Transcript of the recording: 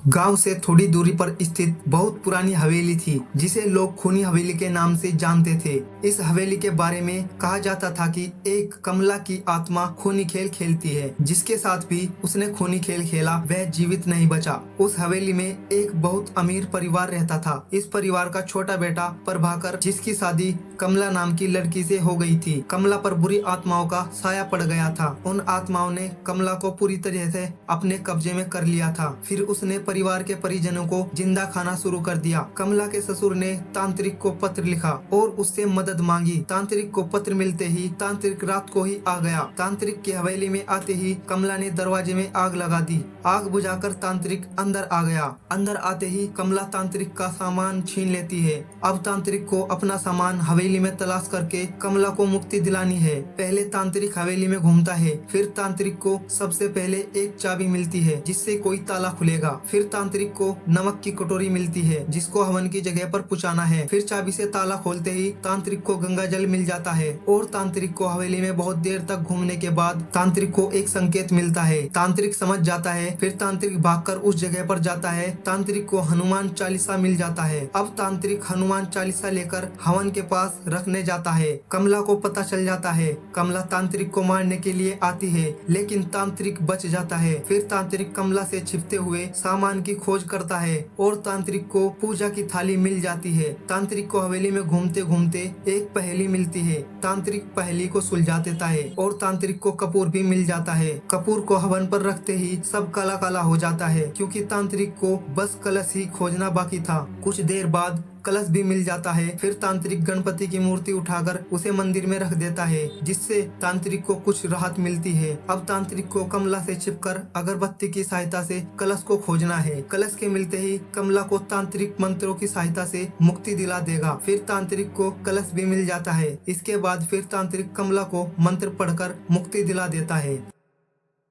गांव से थोड़ी दूरी पर स्थित बहुत पुरानी हवेली थी जिसे लोग खूनी हवेली के नाम से जानते थे। इस हवेली के बारे में कहा जाता था कि एक कमला की आत्मा खूनी खेल खेलती है। जिसके साथ भी उसने खूनी खेल खेला वह जीवित नहीं बचा। उस हवेली में एक बहुत अमीर परिवार रहता था। इस परिवार का छोटा बेटा प्रभाकर, जिसकी शादी कमला नाम की लड़की से हो गई थी। कमला पर बुरी आत्माओं का साया पड़ गया था। उन आत्माओं ने कमला को पूरी तरह से अपने कब्जे में कर लिया था। फिर उसने परिवार के परिजनों को जिंदा खाना शुरू कर दिया। कमला के ससुर ने तांत्रिक को पत्र लिखा और उससे मदद मांगी। तांत्रिक को पत्र मिलते ही तांत्रिक रात को ही आ गया। तांत्रिक की हवेली में आते ही कमला ने दरवाजे में आग लगा दी। आग बुझाकर तांत्रिक अंदर आ गया। अंदर आते ही कमला तांत्रिक का सामान छीन लेती है। अब तांत्रिक को अपना सामान हवेली में तलाश करके कमला को मुक्ति दिलानी है। पहले तांत्रिक हवेली में घूमता है। फिर तांत्रिक को सबसे पहले एक चाबी मिलती है जिससे कोई ताला खुलेगा। फिर तांत्रिक को नमक की कटोरी मिलती है जिसको हवन की जगह पर पुचाना है। फिर चाबी से ताला खोलते ही तांत्रिक को गंगा जल मिल जाता है और तांत्रिक को हवेली में बहुत देर तक घूमने के बाद तांत्रिक को एक संकेत मिलता है। तांत्रिक समझ जाता है। फिर तांत्रिक भागकर उस जगह पर जाता है। तांत्रिक को हनुमान चालीसा मिल जाता है। अब तांत्रिक हनुमान चालीसा लेकर हवन के पास रखने जाता है। कमला को पता चल जाता है। कमला तांत्रिक को मारने के लिए आती है लेकिन तांत्रिक बच जाता है। फिर तांत्रिक कमला से छिपते हुए सामान की खोज करता है और तांत्रिक को पूजा की थाली मिल जाती है। तांत्रिक को हवेली में घूमते घूमते एक पहेली मिलती है। तांत्रिक पहेली को सुलझा देता है और तांत्रिक को कपूर भी मिल जाता है। कपूर को हवन पर रखते ही सब काला काला हो जाता है क्योंकि तांत्रिक को बस कलश ही खोजना बाकी था। कुछ देर बाद कलश भी मिल जाता है। फिर तांत्रिक गणपति की मूर्ति उठाकर उसे मंदिर में रख देता है जिससे तांत्रिक को कुछ राहत मिलती है। अब तांत्रिक को कमला से छिपकर अगरबत्ती की सहायता से कलश को खोजना है। कलश के मिलते ही कमला को तांत्रिक मंत्रों की सहायता से मुक्ति दिला देगा। फिर तांत्रिक को कलश भी मिल जाता है। इसके बाद फिर तांत्रिक कमला को मंत्र पढ़कर मुक्ति दिला देता है।